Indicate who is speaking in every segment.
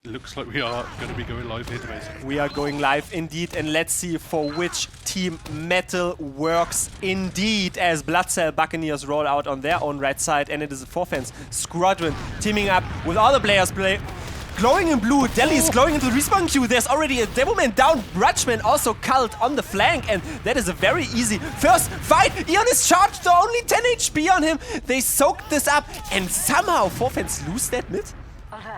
Speaker 1: Looks like we are going to be going live here, Domaytoe.
Speaker 2: We are going live indeed, and let's see for which team Metal works indeed as Bloodsail Buccaneers roll out on their own right side, and it is a 4-fans squadron teaming up with all the players glowing in blue. Delhi is glowing into the respawn queue. There's already a Devilman down. Brutchman also culled on the flank, and that is a very easy first fight. Eon is charged, so only 10 HP on him. They soaked this up, and somehow 4-fans lose that mid.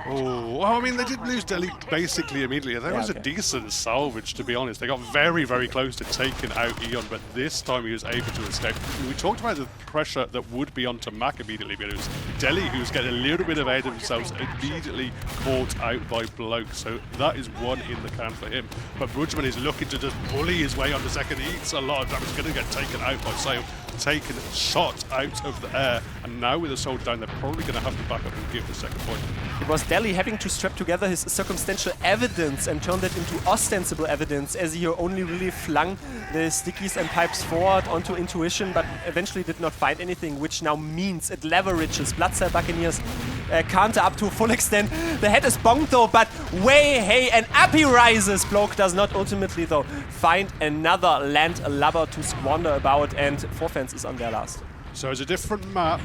Speaker 1: Oh, well, I mean, they did lose Delhi basically immediately. That was a decent salvage, to be honest. They got very, very close to taking out Eon, but this time he was able to escape. We talked about the pressure that would be onto Mac immediately, but it was Delhi who was getting a little bit ahead of themselves, immediately caught out by Bloke. So that is one in the can for him. But Brudgeman is looking to just bully his way on the second. He eats a lot of damage, going to get taken out by Sail. Taken shot out of the air, and now with the soul down, they're probably going to have to back up and give the second point.
Speaker 2: It was Delhi having to strap together his circumstantial evidence and turn that into ostensible evidence, as he only really flung the stickies and pipes forward onto intuition, but eventually did not find anything, which now means it leverages Bloodsail Buccaneers counter up to a full extent. The head is bonked though, but hey, an Appy rises. Bloke does not ultimately though find another land lubber to squander about, and 4-fans is on their last.
Speaker 1: So it's a different map,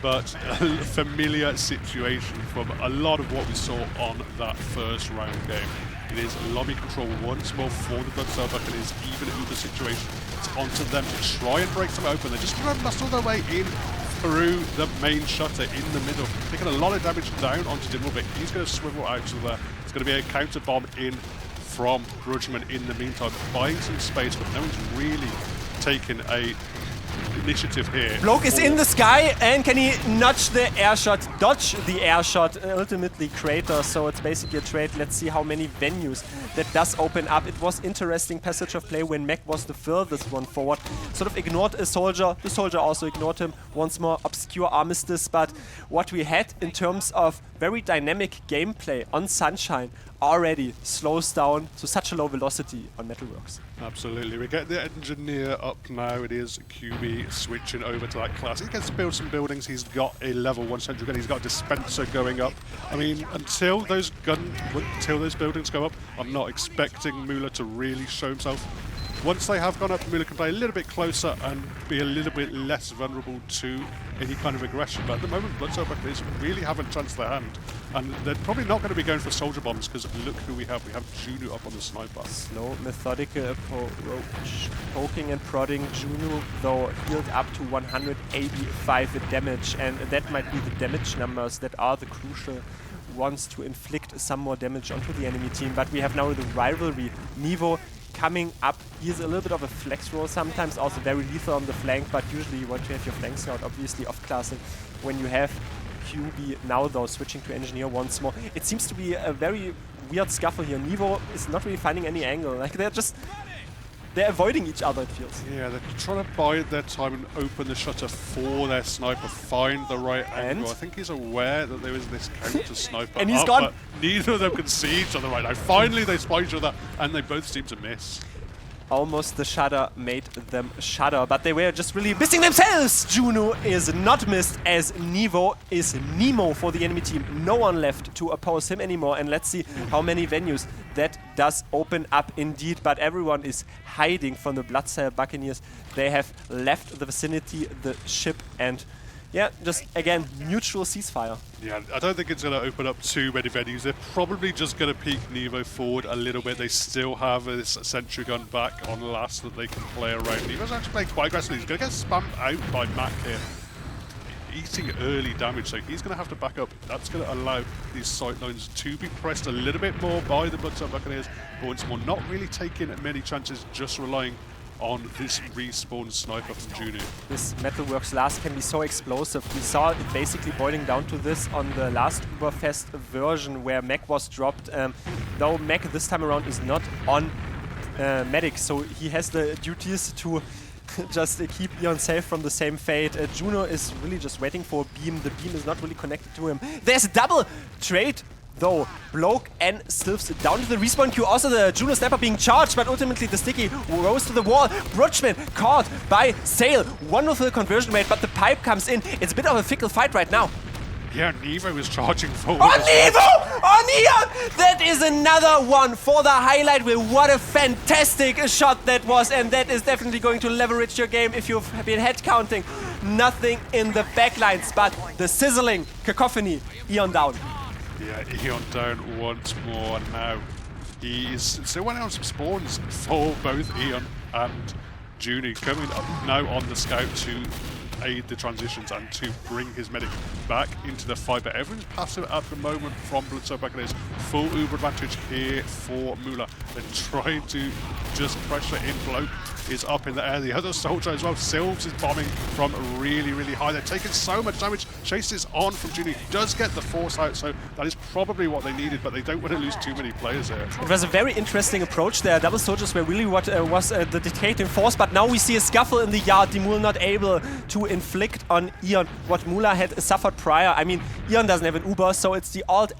Speaker 1: but a familiar situation from a lot of what we saw on that first round game. It is lobby control once more for the Bloodsail Buccaneers, even in the situation. It's onto them to try and break them open. They're just trying to muscle their way in through the main shutter in the middle, taking a lot of damage down onto Dimmelbeck. He's going to swivel out of there. It's going to be a counter bomb in from Grudgeman in the meantime, buying some space, but no one's really taken a initiative here.
Speaker 2: Bloke is in the sky, and can he nudge the air shot, dodge the air shot, ultimately crater, so it's basically a trade. Let's see how many venues that does open up. It was interesting passage of play when Mac was the furthest one forward. Sort of ignored a soldier, the soldier also ignored him. Once more obscure armistice, but what we had in terms of very dynamic gameplay on Sunshine already slows down to such a low velocity on Metalworks.
Speaker 1: Absolutely. We get the engineer up now. It is QB switching over to that class. He gets to build some buildings. He's got a level 1 central gun. He's got a dispenser going up. I mean, until those buildings go up, I'm not expecting Mula to really show himself. Once they have gone up, Mula can play a little bit closer and be a little bit less vulnerable to any kind of aggression. But at the moment, Bloodsail Buccaneers really haven't chanced their hand. And they're probably not going to be going for soldier bombs, because look who we have. We have Juno up on the sniper.
Speaker 2: Slow, methodical approach. Poking and prodding. Juno, though, healed up to 185 damage. And that might be the damage numbers that are the crucial ones to inflict some more damage onto the enemy team. But we have now the rivalry. Nevo coming up. He's a little bit of a flex role, sometimes also very lethal on the flank, but usually you want to have your flank scout obviously off-classing when you have QB now though switching to engineer once more. It seems to be a very weird scuffle here. Nevo is not really finding any angle. Like they're avoiding each other, it feels.
Speaker 1: Yeah, they're trying to bide their time and open the shutter for their sniper, find the right angle. I think he's aware that there is this counter sniper
Speaker 2: and he's gone.
Speaker 1: But neither of them can see each other right now. Finally, they spot each other, and they both seem to miss.
Speaker 2: Almost the shudder made them shudder, but they were just really missing themselves! Juno is not missed, as Nevo is Nemo for the enemy team. No one left to oppose him anymore, and let's see how many venues that does open up indeed. But everyone is hiding from the Bloodsail Buccaneers. They have left the vicinity, the ship, and yeah, just again, mutual ceasefire.
Speaker 1: Yeah, I don't think it's going to open up too many venues. They're probably just going to peek Nevo forward a little bit. They still have this sentry gun back on last that they can play around. Nevo's actually playing quite aggressively. He's going to get spammed out by Mac here, eating early damage, so he's going to have to back up. That's going to allow these sight lines to be pressed a little bit more by the Bloodsail Buccaneers, but once more, not really taking many chances, just relying on this respawn sniper from Juno. This
Speaker 2: Metalworks last can be so explosive. We saw it basically boiling down to this on the last Überfest version where Mac was dropped. Though Mac this time around is not on medic, so he has the duties to just keep Eon safe from the same fate. Juno is really just waiting for a beam. The beam is not really connected to him. There's a double trade though. Bloke and Sylphs down to the respawn queue. Also the Juno sniper being charged, but ultimately the sticky rose to the wall. Brutchman caught by Sail. Wonderful conversion rate, but the pipe comes in. It's a bit of a fickle fight right now.
Speaker 1: Yeah, Nevo is charging forward.
Speaker 2: On Nevo! On Eon! That is another one for the highlight reel. What a fantastic shot that was, and that is definitely going to leverage your game if you've been head counting. Nothing in the backlines, but the sizzling cacophony. Eon down.
Speaker 1: Yeah, Eon down once more now. He's still running out some spawns for both Eon and Junie, coming up now on the scout to aid the transitions and to bring his medic back into the fight. But everyone's passive at the moment from Bloodsail Buccaneers. Full Uber advantage here for Mula. They're trying to just pressure in. Bloke is up in the air. The other soldier as well. Sylves is bombing from really, really high. They're taking so much damage. Chase is on from Junie. Does get the force out, so that is probably what they needed, but they don't want to lose too many players there.
Speaker 2: It was a very interesting approach there. Double soldiers were really what was the dictating force, but now we see a scuffle in the yard. Dimul not able to inflict on Eon what Mula had suffered prior. I mean, Eon doesn't have an Uber, so it's the old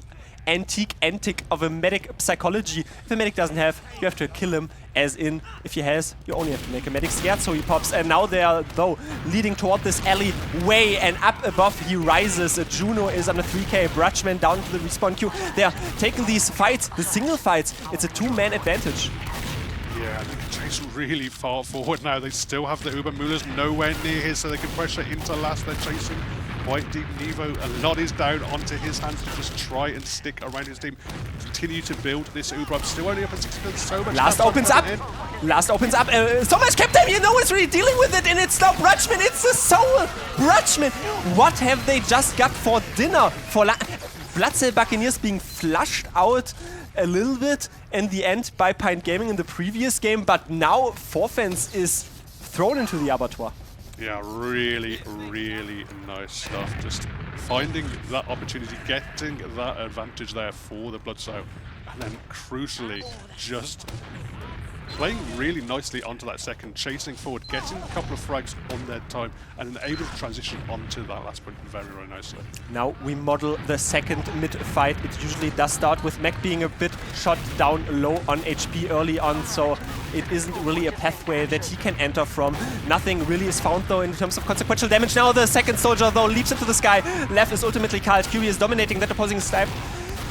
Speaker 2: antique of a medic psychology. If a medic doesn't have, you have to kill him. As in, if he has, you only have to make a medic scared, so he pops. And now they are, though, leading toward this alleyway, and up above he rises. Juno is on a 3k, Brutchman down to the respawn queue. They are taking these fights, the single fights. It's a two-man advantage.
Speaker 1: Yeah, they can chase really far forward now. They still have the Uber. Mula's nowhere near here, so they can pressure into last. They're chasing quite deep. Nevo, a lot is down onto his hands to just try and stick around his team. Continue to build this Uber up. Still only up at 6 so much.
Speaker 2: Last opens up. Last opens up. So much kept time. You know it's really dealing with it, and it's now Brutchman. It's the soul. Brutchman. What have they just got for dinner? For Bloodsail Buccaneers being flushed out a little bit in the end by Pint Gaming in the previous game, but now Forfence is thrown into the abattoir.
Speaker 1: Yeah, really, really nice stuff. Just finding that opportunity, getting that advantage there for the Bloodsail, and then crucially just playing really nicely onto that second, chasing forward, getting a couple of frags on their time, and then able to transition onto that last point very, very nicely.
Speaker 2: Now we model the second mid-fight. It usually does start with Mac being a bit shot down low on HP early on, so it isn't really a pathway that he can enter from. Nothing really is found, though, in terms of consequential damage. Now the second soldier, though, leaps into the sky. Left is ultimately called. QB is dominating that opposing snipe.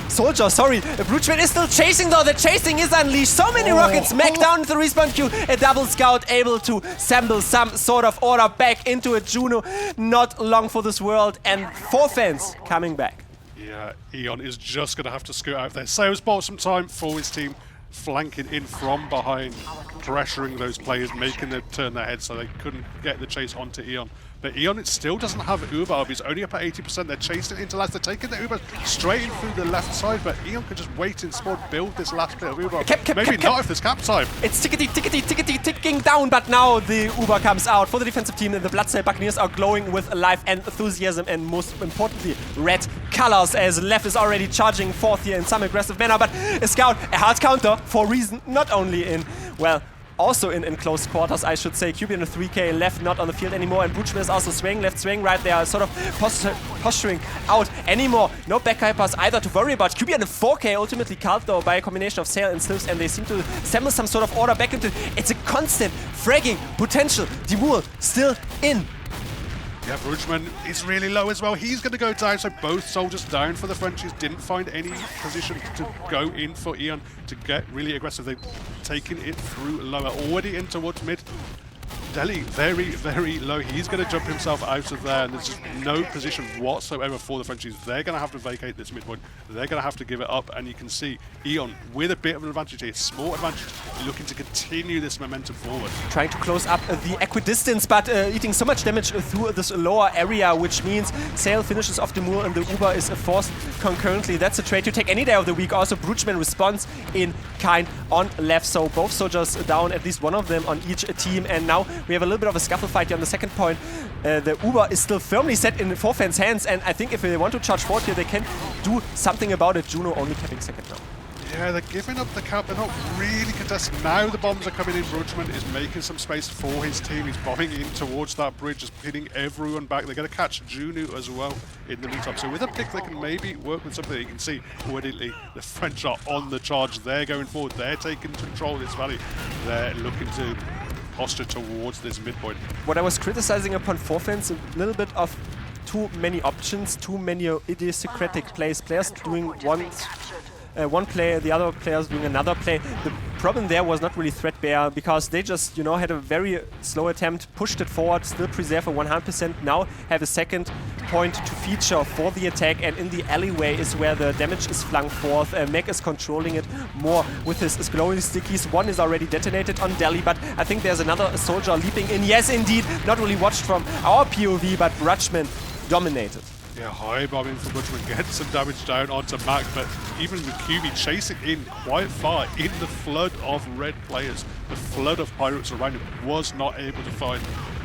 Speaker 2: Soldier, sorry, Brutchman is still chasing, though. The chasing is unleashed. So many rockets. Mac down to the respawn queue. A double scout able to assemble some sort of order back into a Juno. Not long for this world, and Forfence coming back.
Speaker 1: Yeah, Eon is just going to have to scoot out there. Sales bought some time for his team, flanking in from behind, pressuring those players, making them turn their heads so they couldn't get the chase onto Eon. But Eon, it still doesn't have Uber up. He's only up at 80%. They're chasing it into last. They're taking the Uber straight in through the left side, but Eon could just wait in spawn, build this last bit of Uber. Maybe not if there's cap time.
Speaker 2: It's tickety, ticking down, but now the Uber comes out for the defensive team, and the Bloodsail Buccaneers are glowing with life and enthusiasm, and most importantly, red colors, as Left is already charging forth here in some aggressive manner. But a scout, a hard counter for a reason, not only in, well, also in close quarters, I should say. QB in a 3k, Left not on the field anymore, and Brutchman is also swinging, Left swing, right. They are sort of posturing out anymore. No back hypers either to worry about. QB in a 4k, ultimately called though by a combination of Sail and Slips, and they seem to assemble some sort of order back into it. It's a constant fragging potential. Dimul still in.
Speaker 1: Yeah, Brutchman is really low as well. He's going to go down, so both soldiers down for the Frenchies. Didn't find any position to go in for Eon to get really aggressive. They've taken it through lower, already in towards mid. Deli, very, very low. He's going to jump himself out of there, and there's just no position whatsoever for the Frenchies. They're going to have to vacate this midpoint. They're going to have to give it up, and you can see Eon with a bit of an advantage here, small advantage, looking to continue this momentum forward.
Speaker 2: Trying to close up the equidistance, but eating so much damage through this lower area, which means Sail finishes off the Moor and the Uber is forced concurrently. That's a trade you take any day of the week. Also, Brutchman responds in kind on Left, so both soldiers down, at least one of them on each team, and now we have a little bit of a scuffle fight here on the second point. The Uber is still firmly set in Forfence's hands, and I think if they want to charge forward here, they can do something about it. Juno only capping second now.
Speaker 1: Yeah, they're giving up the cap. They're not really contesting. Now the bombs are coming in. Brutchman is making some space for his team. He's bombing in towards that bridge, just pinning everyone back. They're going to catch Juno as well in the meantime. So with a pick, they can maybe work with something. You can see already the French are on the charge. They're going forward. They're taking control of this valley. They're looking to posture towards this midpoint.
Speaker 2: What I was criticizing upon Forfence, a little bit of too many options, too many idiosyncratic plays. Players doing one play, the other players doing another play. The problem there was not really threadbare because they just, you know, had a very slow attempt, pushed it forward, still preserve a 100%, now have a second point to feature for the attack, and in the alleyway is where the damage is flung forth. Meg is controlling it more with his glowing stickies. One is already detonated on Delhi, but I think there's another soldier leaping in. Yes, indeed, not really watched from our POV, but Rutschman dominated.
Speaker 1: Yeah, high bombing from Butchman gets some damage down onto Mac, but even McCubey chasing in quite far in the flood of red players, the flood of pirates around him, was not able to find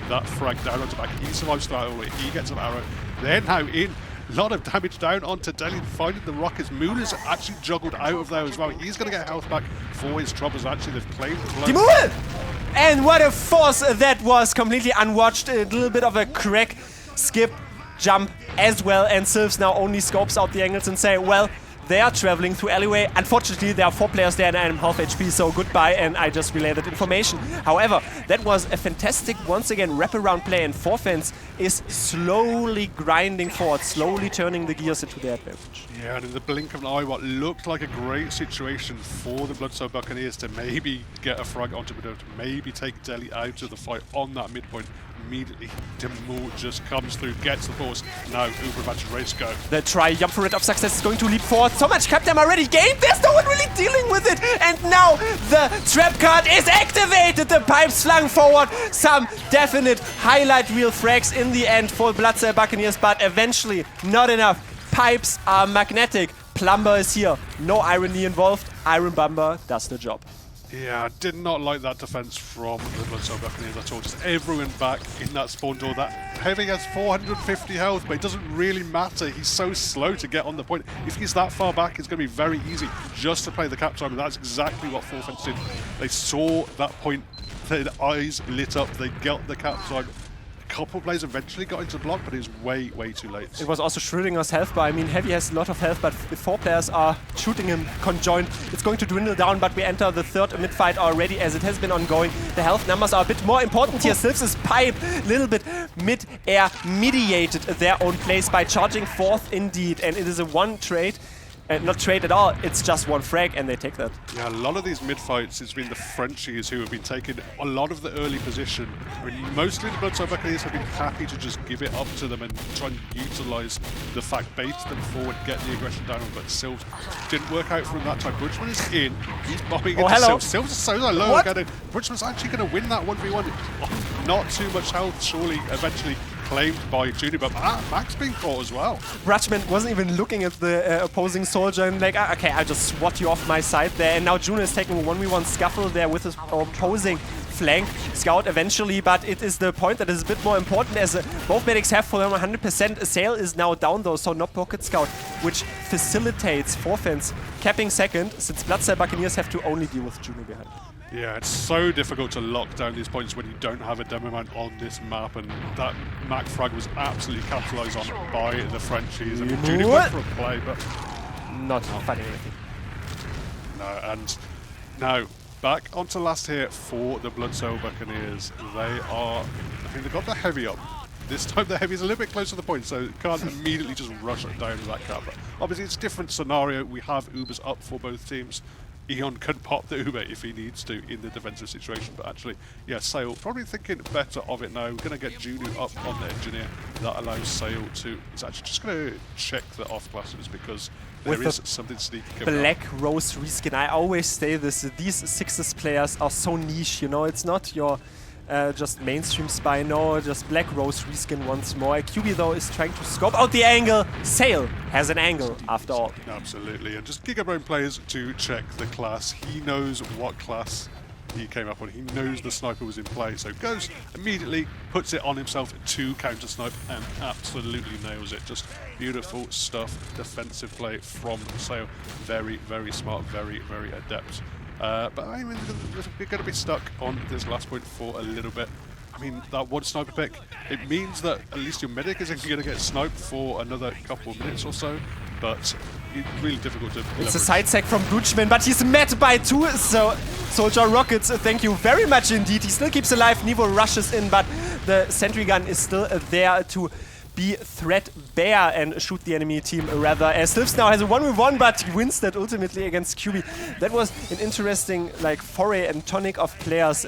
Speaker 1: that frag down onto Mac. He survives that all the way, he gets an arrow. They're now in. A lot of damage down onto Delhi, finding the rockets. Moola's actually juggled out of there as well. He's going to get health back for his troubles. Actually, they've claimed
Speaker 2: Timur! And what a force that was, completely unwatched. A little bit of a crack, skip, jump as well, and Sylphs now only scopes out the angles and say, well, they are traveling through alleyway. Unfortunately, there are 4 players there and I am half HP, so goodbye, and I just relayed that information. However, that was a fantastic, once again, wraparound play, and Forfence is slowly grinding forward, slowly turning the gears into their advantage.
Speaker 1: Yeah, and in the blink of an eye, what looked like a great situation for the Bloodsail Buccaneers to maybe get a frag onto Wiethoofd, to maybe take Delhi out of the fight on that midpoint. Immediately, Timur just comes through, gets the force. Now, Uber advantage race go.
Speaker 2: The triumvirate of success is going to leap forward. So much Captain already gained. There's no one really dealing with it. And now the trap card is activated. The pipes flung forward. Some definite highlight reel frags in the end for Bloodsail Buccaneers, but eventually not enough. Pipes are magnetic. Plumber is here. No irony involved. Iron Bomber does the job.
Speaker 1: Yeah, I did not like that defense from the Bloodsail Buccaneers at all. Just everyone back in that spawn door. That Heavy has 450 health, but it doesn't really matter. He's so slow to get on the point. If he's that far back, it's going to be very easy just to play the cap time, and that's exactly what Forfence did. They saw that point, their eyes lit up, they got the cap time. A couple of players eventually got into the block, but it was way, way too late.
Speaker 2: It was also Schrödinger's health bar. I mean, Heavy has a lot of health, but if 4 players are shooting him conjoined, it's going to dwindle down, but we enter the third mid-fight already, as it has been ongoing. The health numbers are a bit more important here. Sylphs' pipe, a little bit mid-air mediated their own plays by charging fourth indeed, and it is a one trade. Not trade at all, it's just one frag, and they take that.
Speaker 1: Yeah, a lot of these mid-fights, it's been the Frenchies who have been taking a lot of the early position. I mean, mostly the Bloodsail Buccaneers have been happy to just give it up to them and try and utilise the fact, bait them forward, get the aggression down, but Sylphs didn't work out for him that time. Bridgman is in, he's bombing into Sylphs. Sylphs is so low again. Bridgman's actually going to win that 1v1. Not too much health, surely, eventually claimed by Junior, but Mac's being caught as well.
Speaker 2: Rutschman wasn't even looking at the opposing soldier and like, okay, I'll just swat you off my side there. And now Junior is taking a 1v1 scuffle there with his opposing flank scout eventually, but it is the point that is a bit more important as both medics have for them 100%. Sail is now down though, so no pocket scout, which facilitates Forfence capping second, since Bloodsail Buccaneers have to only deal with Junior behind.
Speaker 1: Yeah, it's so difficult to lock down these points when you don't have a demo man on this map, and that Mac frag was absolutely capitalised on by the Frenchies. I mean, Junior went for a play, but
Speaker 2: not finding anything.
Speaker 1: No, and now back onto last hit for the Bloodsail Buccaneers. They are, I mean, they got the Heavy up. This time the Heavy is a little bit closer to the point, so can't immediately just rush it down to that cap. But obviously it's a different scenario. We have Ubers up for both teams. Eon can pop the Uber if he needs to in the defensive situation, but actually, yeah, Sail probably thinking better of it now. We're going to get Junior up on the engineer. That allows Sail to, he's actually just going to check the off classes because there is something sneaky coming
Speaker 2: Black Rose reskin. I always say this, these Sixes players are so niche, you know, it's not your just mainstream spy, no, just Black Rose reskin once more. QB though is trying to scope out the angle. Sail has an angle after all.
Speaker 1: Absolutely, and just Gigabrain players to check the class. He knows what class he came up on. He knows the sniper was in play, so goes immediately, puts it on himself to counter snipe and absolutely nails it. Just beautiful stuff, defensive play from Sail. Very, very smart, very, very adept. But I mean, we're going to be stuck on this last point for a little bit. I mean, that one sniper pick, it means that at least your medic isn't going to get sniped for another couple of minutes or so, but it's really difficult to leverage.
Speaker 2: It's a side sack from Butchman, but he's met by 2 soldier rockets. Thank you very much indeed. He still keeps alive. Nevo rushes in, but the sentry gun is still there to be threadbare and shoot the enemy team rather. As Slivs now has a 1v1, but he wins that ultimately against QB. That was an interesting like foray and tonic of players.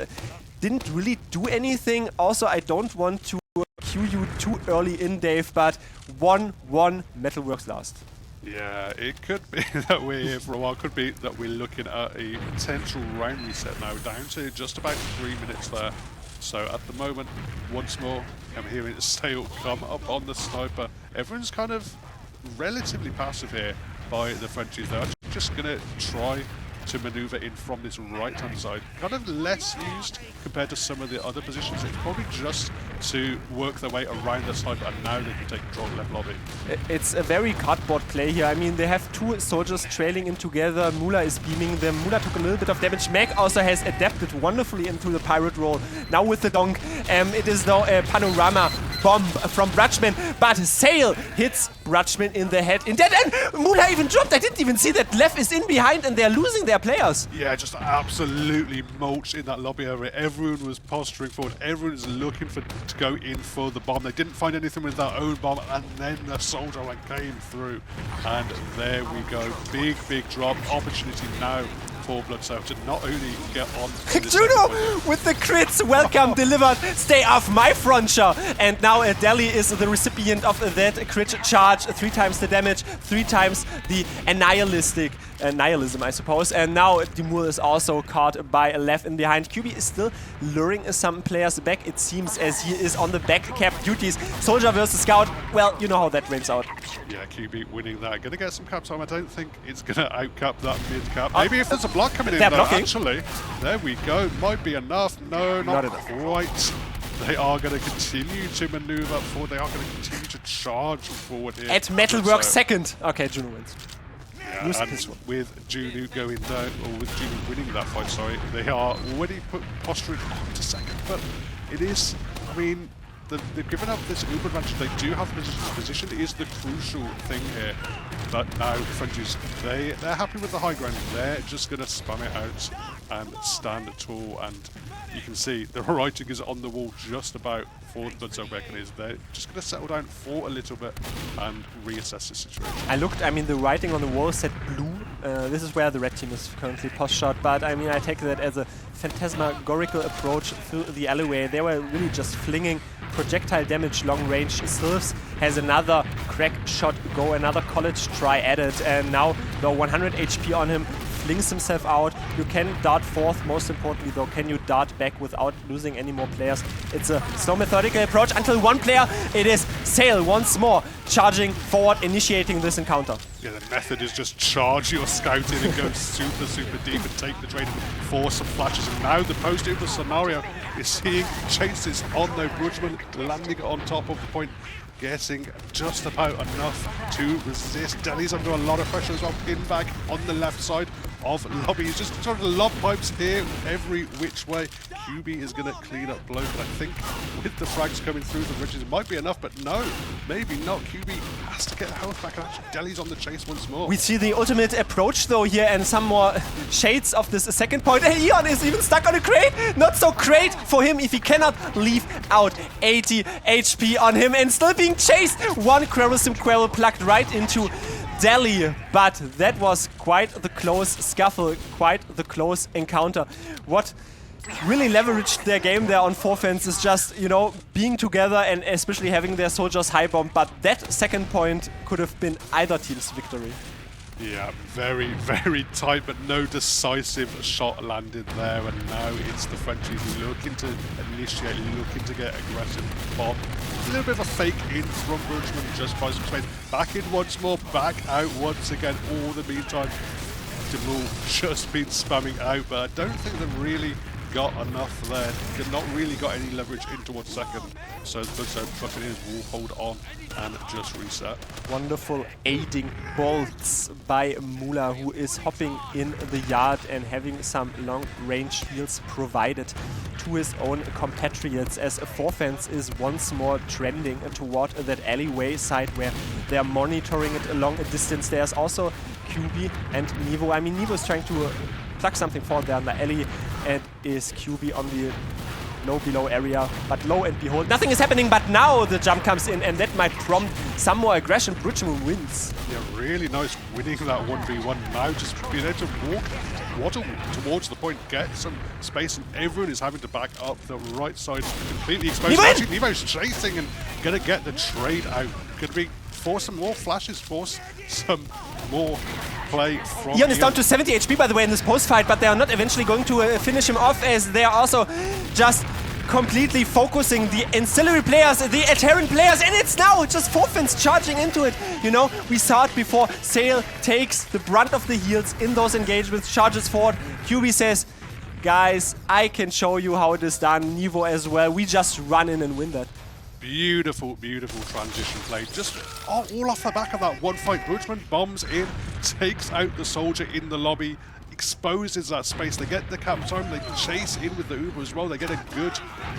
Speaker 2: Didn't really do anything. Also, I don't want to cue you too early in, Dave, but 1-1 Metalworks last.
Speaker 1: Yeah, it could be that we're here for a while. Could be that we're looking at a potential round reset now, down to just about 3 minutes there. So at the moment, once more, I'm hearing Sail come up on the sniper. Everyone's kind of relatively passive here by the Frenchies. They're just going to try to maneuver in from this right-hand side. Kind of less used compared to some of the other positions. It's probably just to work their way around the sniper, and now they can take control left lobby.
Speaker 2: It's a very cardboard play here. I mean, they have two soldiers trailing in together. Mula is beaming them. Mula took a little bit of damage. Meg also has adapted wonderfully into the pirate role. Now with the donk, it is now a panorama bomb from Brutchman, but Sail hits Brutchman in the head. In that end, Mula even dropped. I didn't even see that Lev is in behind and they're losing their players.
Speaker 1: Yeah, just absolutely mulched in that lobby area. Everyone was posturing forward. Everyone was looking to go in for the bomb. They didn't find anything with their own bomb, and then the soldier one came through. And there we go. Big, big drop. Opportunity now for Bloodsail to not only get on
Speaker 2: Juno with the crits, welcome, delivered, stay off my frontier. And now Delhi is the recipient of that crit charge, 3 times the damage, 3 times the nihilism, I suppose. And now Dimur is also caught by Lev in behind. QB is still luring some players back, it seems, as he is on the back cap duties. Soldier versus Scout, well, you know how that wins out.
Speaker 1: Yeah, QB winning that. Gonna get some cap time. I don't think it's gonna outcap that mid cap. Maybe if there's a block coming in though, actually. There we go. Might be enough. No, not quite. They are going to continue to maneuver forward. They are going to continue to charge forward here.
Speaker 2: At Metalworks second. Okay, Juno wins.
Speaker 1: Yeah, and with Juno going down, or with Juno winning that fight, sorry, they are already posturing to second. But it is, I mean, they've given up this uber advantage. They do have position. It is the crucial thing here. But now the Frenchies, they're happy with the high ground. They're just going to spam it out and stand tall. And you can see the writing is on the wall just about for the Bloodsail Buccaneers. They're just going to settle down for a little bit and reassess the situation.
Speaker 2: I looked, I mean, the writing on the wall said blue. This is where the red team is currently post-shot, but I mean, I take that as a phantasmagorical approach through the alleyway. They were really just flinging projectile damage long range. Slivs has another crack shot go, another college try added, and now the 100 HP on him flings himself out. You can dart forth, most importantly though, can you dart back without losing any more players? It's a slow methodical approach until one player, it is Sail once more, charging forward, initiating this encounter.
Speaker 1: Yeah, the method is just charge your scout in and go super, super deep and take the trade and force some flashes. And now the post-Uber scenario is seeing chases on the Brutchman, landing on top of the point, getting just about enough to resist. Delhi's under a lot of pressure as well. Pin back on the left side of lobby. He's just trying to lob pipes here every which way. QB is going to clean up blow, but I think with the frags coming through the bridges, it might be enough, but no, maybe not. QB has to get the health back, and actually Delhi's on the chase once more.
Speaker 2: We see the ultimate approach though here, and some more shades of this second point. Hey, Eon is even stuck on a crate. Not so great for him if he cannot leave out 80 HP on him and still being chased. One Quarrelsome Quarrel plugged right into Delhi, but that was quite the close scuffle, quite the close encounter. What really leveraged their game there on forefence is just, you know, being together and especially having their soldiers high bomb, but that second point could have been either team's victory.
Speaker 1: Yeah, very, very tight, but no decisive shot landed there, and now it's the Frenchies looking to initiate, looking to get aggressive. Bomb. A little bit of a fake in from Brutchman, just by some space. Back in once more, back out once again. All the meantime, Demul just been spamming out, but I don't think they've really got enough there. They've not really got any leverage in towards second, so the Buccaneers will hold on and just reset.
Speaker 2: Wonderful aiding bolts by Mula, who is hopping in the yard and having some long-range heals provided to his own compatriots, as forefence is once more trending toward that alleyway side where they're monitoring it along a distance. There's also QB and Nevo. I mean, Nevo is trying to plug something forward there in the alley, and is QB on the low below area, but lo and behold, nothing is happening, but now the jump comes in, and that might prompt some more aggression. Bridgemoon wins.
Speaker 1: Yeah, really nice winning that 1v1 now, just being able to waddle towards the point, get some space, and everyone is having to back up. The right side completely exposed. Actually, Nevo's chasing and gonna get the trade out. Could be force some more flashes, force some more play from
Speaker 2: Ian is down to 70 HP, by the way, in this post-fight, but they are not eventually going to finish him off, as they are also just completely focusing the ancillary players, the adherent players, and it's now just Forfins charging into it. You know, we saw it before. Sail takes the brunt of the heals in those engagements, charges forward. QB says, guys, I can show you how it is done. Nevo as well. We just run in and win that.
Speaker 1: Beautiful, beautiful transition play. Just all off the back of that one fight. Bridgeman bombs in, takes out the soldier in the lobby, exposes that space. They get the caps home, they chase in with the Uber as well. They get a good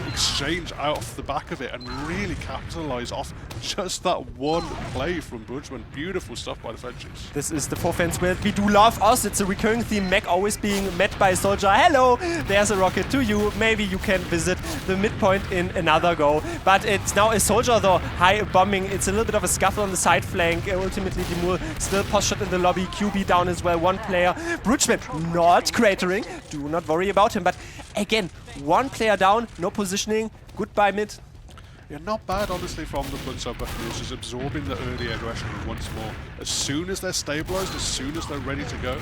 Speaker 1: exchange out off the back of it and really capitalize off just that one play from Bridgeman. Beautiful stuff by the Frenchies.
Speaker 2: This is the Forfins where we do love us. It's a recurring theme. Mac always being met by a soldier. Hello, there's a rocket to you. Maybe you can visit the midpoint in another go. But it's now a soldier though, high bombing. It's a little bit of a scuffle on the side flank. Ultimately, Demul still post shot in the lobby. QB down as well. One player. Bridgeman not cratering. Do not worry about him. But again, one player down, no positioning. Goodbye mid.
Speaker 1: Yeah, not bad, honestly, from the Bloodsail Buccaneers, just absorbing the early aggression once more. As soon as they're stabilized, as soon as they're ready to go,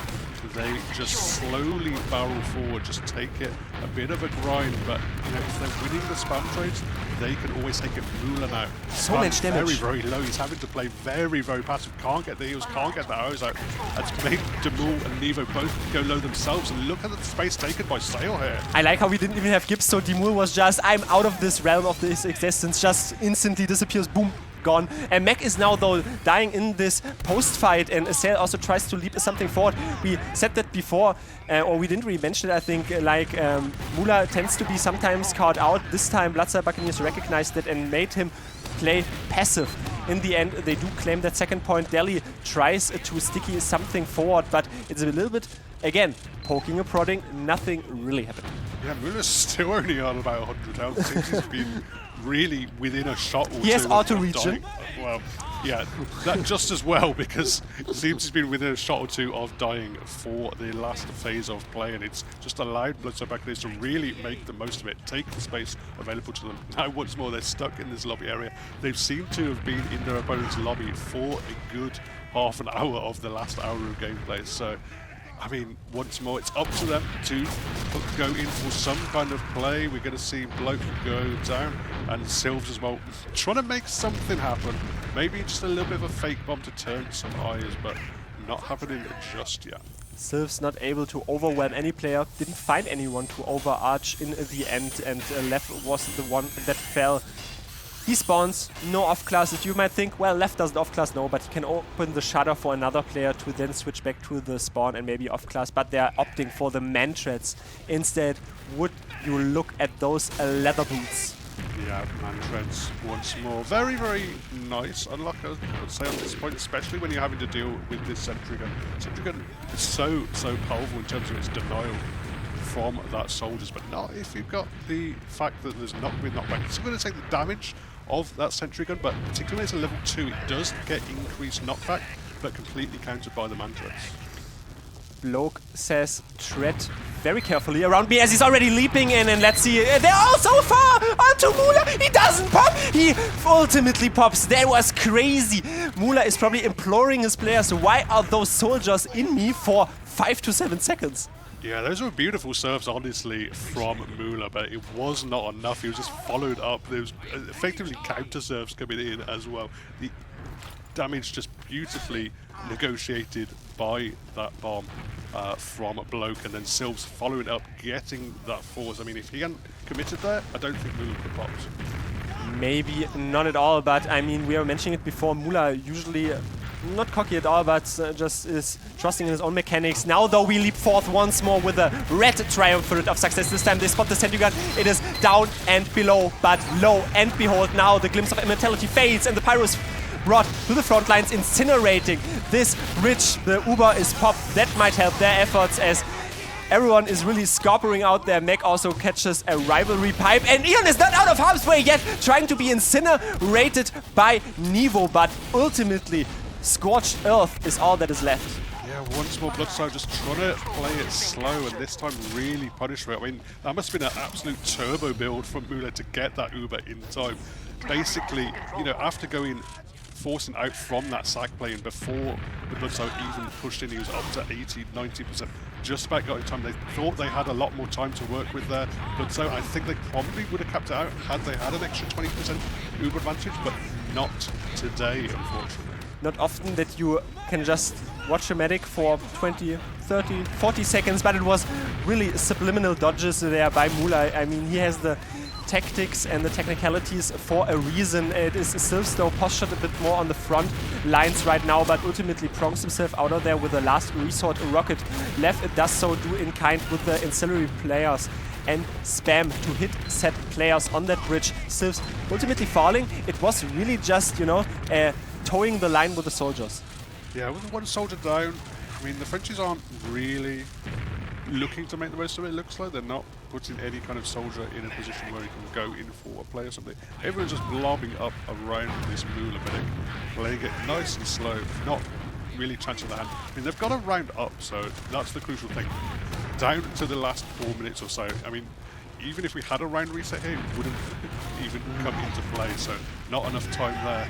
Speaker 1: they just slowly barrel forward, just take it a bit of a grind. But you know, if they're winning the spam trades, they can always take it. Mula now.
Speaker 2: So much damage.
Speaker 1: Very, very low. He's having to play very, very passive. Can't get the heals, can't get the arrows out. That's made Demul and Nevo both go low themselves. And look at the space taken by Sail here.
Speaker 2: I like how we didn't even have Gibbs, so Demul was just, I'm out of this realm of this existence. Just instantly disappears, boom, gone. And Mac is now though dying in this post-fight, and Sail also tries to leap something forward. We said that before, or we didn't really mention it, I think, like Mula tends to be sometimes caught out. This time Bloodsail Buccaneers recognized it and made him play passive. In the end, they do claim that second point. Delhi tries to sticky something forward, but it's a little bit, again, poking and prodding, nothing really happened.
Speaker 1: Yeah, Mula's still only on about 100 health. Seems he's been really within a shot or two.
Speaker 2: He has auto regen.
Speaker 1: Well, yeah, that just as well, because it seems he's been within a shot or two of dying for the last phase of play, and it's just allowed Bloodsail Buccaneers to really make the most of it, take the space available to them. Now, once more, they're stuck in this lobby area. They've seemed to have been in their opponent's lobby for a good half an hour of the last hour of gameplay. So, I mean, once more, it's up to them to go in for some kind of play. We're going to see Bloke go down, and Sylves as well, trying to make something happen. Maybe just a little bit of a fake bomb to turn some eyes, but not happening just yet.
Speaker 2: Sylves not able to overwhelm any player, didn't find anyone to overarch in the end, and Lev was the one that fell. He spawns, no off-classes. You might think, well, Left doesn't off-class, no, but he can open the shutter for another player to then switch back to the spawn and maybe off-class, but they're opting for the Mantreds. Instead, would you look at those leather boots?
Speaker 1: Yeah, Mantreds once more. Very, very nice unlock, I would say, on this point, especially when you're having to deal with this Sentry Gun. Sentry Gun is so powerful in terms of its denial from that soldiers, but not if you've got the fact that there's not been knockback. It's going to take the damage of that Sentry Gun, but particularly as a level 2, it does get increased knockback, but completely countered by the Mantreds.
Speaker 2: Bloke says, tread very carefully around me as he's already leaping in, and let's see, they're all so far onto Mula. He doesn't pop, he ultimately pops. That was crazy. Mula is probably imploring his players, why are those soldiers in me for 5 to 7 seconds?
Speaker 1: Yeah, those were beautiful serves, honestly, from Mula, but it was not enough. He was just followed up. There was effectively counter serves coming in as well. The damage just beautifully negotiated by that bomb from Bloke, and then Sylves following up, getting that force. I mean, if he hadn't committed there, I don't think Mula would have popped.
Speaker 2: Maybe not at all, but I mean, we were mentioning it before. Mula usually not cocky at all, but just is trusting in his own mechanics. Now, though, we leap forth once more with a red triumvirate of success. This time they spot the Sentry Gun. It is down and below, but lo and behold, now the glimpse of immortality fades, and the Pyro is brought to the front lines, incinerating this bridge. The Uber is popped. That might help their efforts, as Everyone is really scorpering out there. Meg also catches a rivalry pipe, and Ian is not out of harm's way yet, trying to be incinerated by Nevo, but ultimately Scorched Earth is all that is left.
Speaker 1: Yeah, once more Bloodsail just trying to play it slow and this time really punish for it. I mean, that must have been an absolute turbo build from Mula to get that Uber in time. Basically, you know, after forcing out from that sack play and before the Bloodsail even pushed in, he was up to 80-90%. Just about got in time. They thought they had a lot more time to work with their Bloodsail. I think they probably would have kept it out had they had an extra 20% Uber advantage, but not today, unfortunately.
Speaker 2: Not often that you can just watch a medic for 20, 30, 40 seconds, but it was really subliminal dodges there by Mula. I mean, he has the tactics and the technicalities for a reason. It is Sylphs though postured a bit more on the front lines right now, but ultimately prongs himself out of there with the last resort rocket left. It does so do in kind with the ancillary players and spam to hit set players on that bridge. Sylphs ultimately falling. It was really just, you know, towing the line with the soldiers.
Speaker 1: Yeah, with one soldier down, I mean, the Frenchies aren't really looking to make the most of it, it looks like. They're not putting any kind of soldier in a position where he can go in for a play or something. Everyone's just lobbing up around this Mula medic, playing it nice and slow, not really chancing the hand. I mean, they've got a round up, so that's the crucial thing. Down to the last 4 minutes or so, I mean, even if we had a round reset here, it wouldn't even come into play, so not enough time there.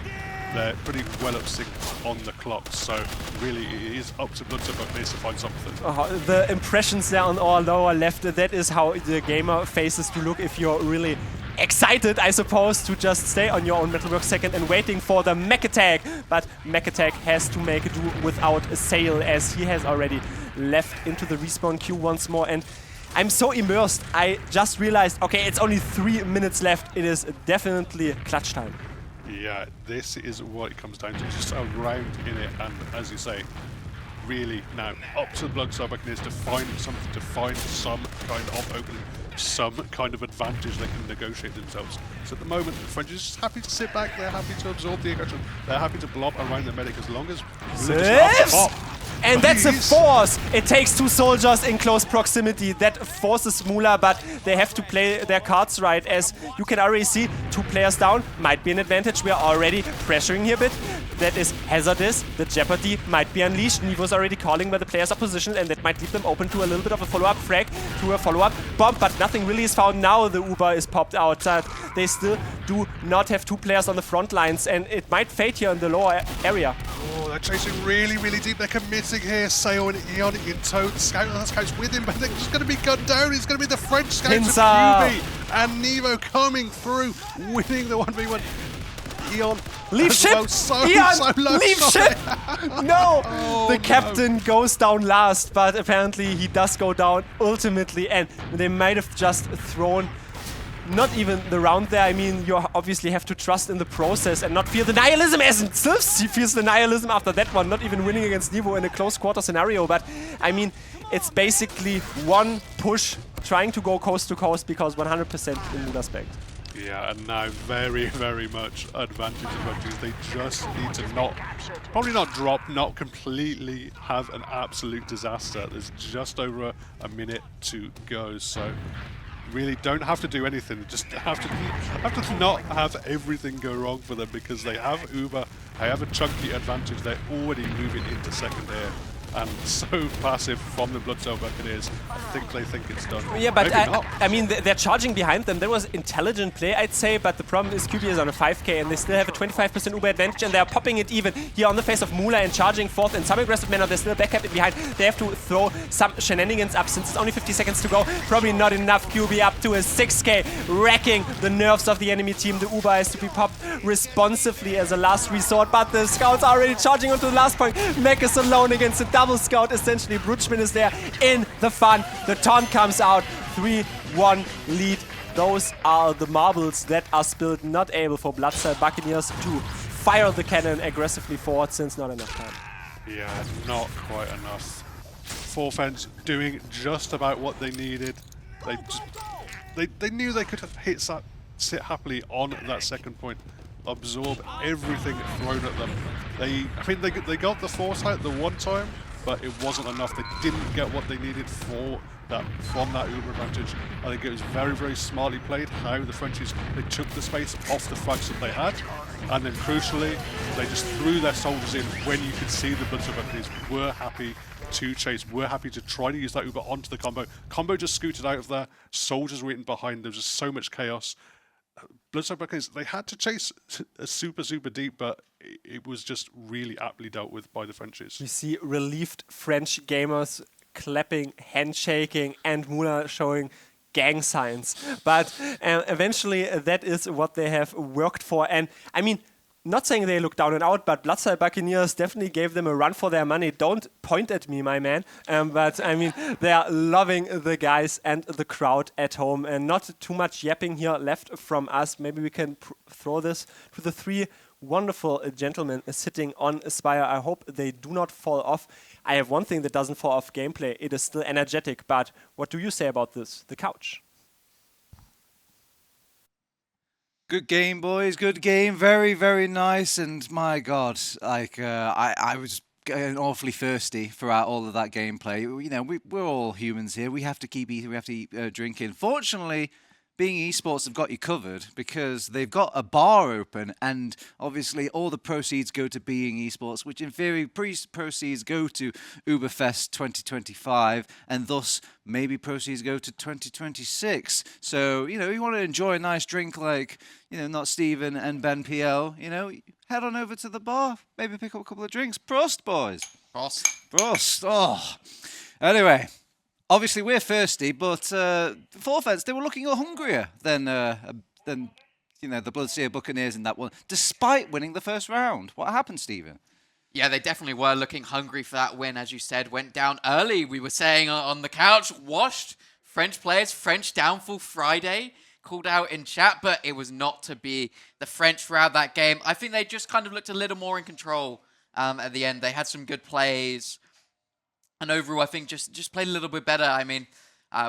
Speaker 1: They're pretty well up sync on the clock, so really it is up to Bloodsail Buccaneers to find something.
Speaker 2: The impressions there on our lower left, that is how the gamer faces to look if you're really excited, I suppose, to just stay on your own Metalwork second and waiting for the mech attack. But mech attack has to make do without a sail, as he has already left into the respawn queue once more. And I'm so immersed, I just realized, okay, it's only 3 minutes left. It is definitely clutch time.
Speaker 1: Yeah, this is what it comes down to, just a round in it, and as you say, really now up to the Bloodsail Buccaneers to find something, to find some kind of opening, some kind of advantage they can negotiate themselves. So at the moment, the French are just happy to sit back, they're happy to absorb the aggression, they're happy to blob around the medic as long as
Speaker 2: and that's a force! It takes 2 soldiers in close proximity. That forces Mula, but they have to play their cards right. As you can already see, 2 players down might be an advantage. We are already pressuring here a bit. That is hazardous. The jeopardy might be unleashed. Nevo's already calling where the players are positioned, and that might leave them open to a little bit of a follow-up frag, to a follow-up bomb, but nothing really is found now. The Uber is popped out. They still do not have 2 players on the front lines, and it might fade here in the lower area.
Speaker 1: Oh, they're chasing really, really deep. They're committing here. Sail and Eon in tow. Scout's with him, but they're just going to be gunned down. It's going to be the French Scouts of QB. And Nevo coming through, winning the 1v1. Eon.
Speaker 2: Leave ship!
Speaker 1: Well. So low.
Speaker 2: Leave ship! No! Oh, the captain goes down last, but apparently he does go down ultimately, and they might have just thrown not even the round there. I mean, you obviously have to trust in the process and not fear the nihilism, as Sylphs feels the nihilism after that one, not even winning against Nevo in a close quarter scenario. But I mean, it's basically one push trying to go coast to coast because 100% in Mula's back.
Speaker 1: Yeah, and now very, very much advantage of Buccaneers. They just need to probably not drop, not completely have an absolute disaster. There's just over a minute to go, so really don't have to do anything. Just have to not have everything go wrong for them, because they have Uber, they have a chunky advantage. They're already moving into second here. And so passive from the Bloodsail Buccaneers. I think they think it's done.
Speaker 2: Yeah, but I mean, they're charging behind them. That was intelligent play, I'd say, but the problem is QB is on a 5k and they still have a 25% Uber advantage, and they're popping it even here on the face of Mula and charging forth in some aggressive manner. There's still a back cap in behind. They have to throw some shenanigans up since it's only 50 seconds to go. Probably not enough. QB up to a 6k, wrecking the nerves of the enemy team. The Uber has to be popped responsively as a last resort, but the scouts are already charging onto the last point. Mech is alone against a double scout, essentially. Brutschman is there in the fun. The taunt comes out. 3-1 lead. Those are the marbles that are spilled. Not able for Bloodsail Buccaneers to fire the cannon aggressively forward since not enough time.
Speaker 1: Yeah, not quite enough. Forfence doing just about what they needed. They knew they could have sit happily on that second point, absorb everything thrown at them. I mean, they got the force out the one time, but it wasn't enough. They didn't get what they needed from that Uber advantage. I think it was very, very smartly played how the Frenchies, they took the space off the flags that they had, and then crucially, they just threw their soldiers in when you could see the Bloodsail Buccaneers were happy to chase, were happy to try to use that Uber onto the combo. Combo just scooted out of there, soldiers were in behind, there was just so much chaos. Bloodsail Buccaneers, they had to chase super, super deep, but it was just really aptly dealt with by the Frenchies.
Speaker 2: We see relieved French gamers clapping, handshaking, and Muna showing gang signs. But eventually, that is what they have worked for. And I mean, not saying they look down and out, but Bloodsail Buccaneers definitely gave them a run for their money. Don't point at me, my man. But I mean, they are loving the guys and the crowd at home. And not too much yapping here left from us. Maybe we can throw this to the three wonderful gentlemen sitting on Aspire. I hope they do not fall off. I have one thing that doesn't fall off gameplay. It is still energetic. But what do you say about this? The couch.
Speaker 3: Good game, boys. Good game. Very, very nice. And my God, like I was getting awfully thirsty throughout all of that gameplay. You know, we're all humans here. We have to keep eating. We have to eat, drinking. Fortunately, being esports have got you covered because they've got a bar open, and obviously all the proceeds go to being esports, which in theory proceeds go to Überfest 2025, and thus maybe proceeds go to 2026. So, you know, you want to enjoy a nice drink like, you know, not Steven and Benpl, you know, head on over to the bar, maybe pick up a couple of drinks. Prost, boys.
Speaker 4: Prost.
Speaker 3: Prost. Oh. Anyway. Obviously, we're thirsty, but for offense, they were looking hungrier than you know, the Bloodsail Buccaneers in that one, despite winning the first round. What happened, Steven?
Speaker 4: Yeah, they definitely were looking hungry for that win, as you said. Went down early, we were saying on the couch, washed French players, French downfall Friday, called out in chat, but it was not to be. The French throughout that game, I think they just kind of looked a little more in control at the end. They had some good plays. And overall, I think just played a little bit better. I mean,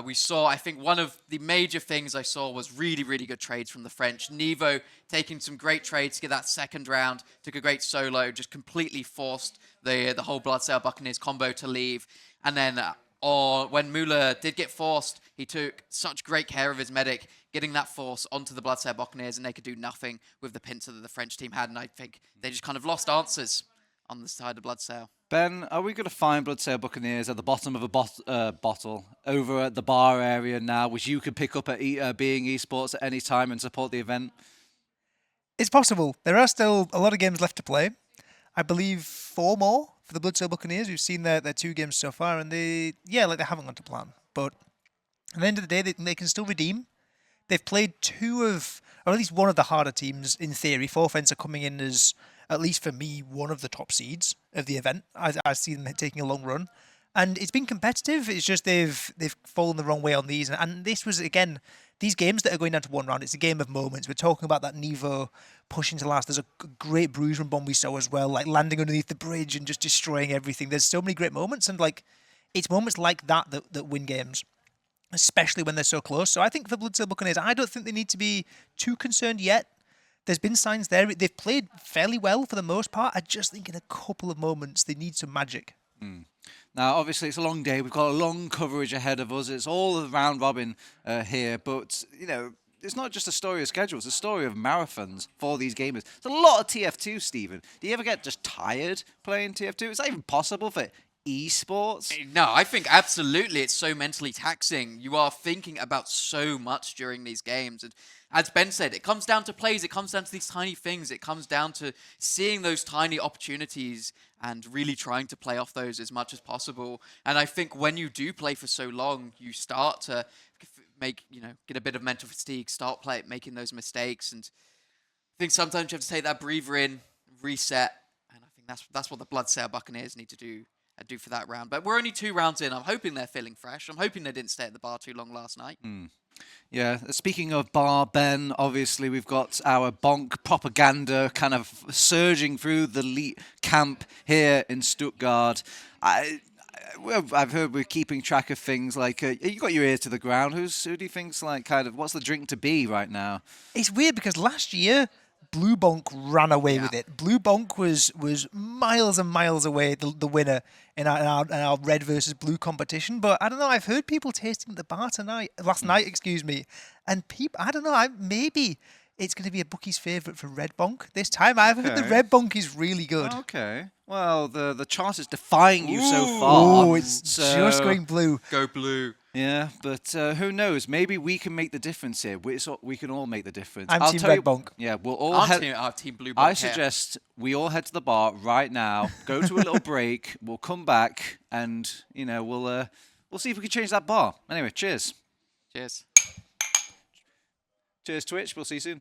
Speaker 4: we saw, I think one of the major things I saw was really, really good trades from the French. Nevo taking some great trades to get that second round, took a great solo, just completely forced the whole Bloodsail Buccaneers combo to leave. And then when Müller did get forced, he took such great care of his medic, getting that force onto the Bloodsail Buccaneers, and they could do nothing with the pincer that the French team had. And I think they just kind of lost answers on the side of Bloodsail.
Speaker 3: Ben, are we going to find Bloodsail Buccaneers at the bottom of a bottle over at the bar area now, which you could pick up at Being Esports at any time and support the event?
Speaker 5: It's possible. There are still a lot of games left to play. I believe 4 more for the Bloodsail Buccaneers. We've seen their 2 games so far, and they haven't gone to plan. But at the end of the day, they can still redeem. They've played 2 of, or at least one of the harder teams in theory. 4Fence are coming in as, at least for me, one of the top seeds of the event. I see them taking a long run. And it's been competitive. It's just they've fallen the wrong way on these. And this was, again, these games that are going down to 1 round, it's a game of moments. We're talking about that Nevo pushing to last. There's a great Bruise Run bomb we saw as well, like landing underneath the bridge and just destroying everything. There's so many great moments. And like, it's moments like that win games, especially when they're so close. So I think for Bloodsail Buccaneers, I don't think they need to be too concerned yet. There's been signs there. They've played fairly well for the most part. I just think in a couple of moments, they need some magic.
Speaker 3: Now, obviously, it's a long day. We've got a long coverage ahead of us. It's all the round robin here. But, you know, it's not just a story of schedule. It's a story of marathons for these gamers. It's a lot of TF2, Stephen. Do you ever get just tired playing TF2? Is that even possible for esports?
Speaker 4: No, I think absolutely it's so mentally taxing. You are thinking about so much during these games. And as Ben said, it comes down to plays. It comes down to these tiny things. It comes down to seeing those tiny opportunities and really trying to play off those as much as possible. And I think when you do play for so long, you start to get a bit of mental fatigue, start making those mistakes. And I think sometimes you have to take that breather in, reset. And I think that's what the Bloodsail Buccaneers need to do for that round. But we're only 2 rounds in. I'm hoping they're feeling fresh. I'm hoping they didn't stay at the bar too long last night.
Speaker 3: Yeah, speaking of bar, Ben, obviously we've got our bonk propaganda kind of surging through the elite camp here in Stuttgart. I've heard we're keeping track of things like, you got your ear to the ground. Who do you think's like kind of, what's the drink to be right now?
Speaker 5: It's weird because last year, Blue Bonk ran away
Speaker 4: Yeah.
Speaker 5: with it. Blue Bonk was miles and miles away, the winner in our red versus blue competition. But I don't know. I've heard people tasting the bar last night, excuse me, and I don't know. Maybe it's going to be a bookie's favourite for Red Bonk this time. I've heard the
Speaker 3: Okay.
Speaker 5: Red Bonk is really good.
Speaker 3: Okay. Well, the chart is defying you so far.
Speaker 5: Oh, it's just going blue.
Speaker 4: Go blue.
Speaker 3: Yeah, but who knows? Maybe we can make the difference here. We can all make the difference.
Speaker 5: I'm
Speaker 3: I'll
Speaker 5: Team
Speaker 3: tell
Speaker 5: Red
Speaker 3: you-
Speaker 5: Bonk.
Speaker 3: Yeah, we'll all
Speaker 4: Our
Speaker 3: head.
Speaker 4: team blue.
Speaker 3: I
Speaker 4: Bonk here.
Speaker 3: suggest we all head to the bar right now. Go to a little break. We'll come back, and we'll see if we can change that bar. Anyway, cheers.
Speaker 4: Cheers.
Speaker 3: Cheers, Twitch. We'll see you soon.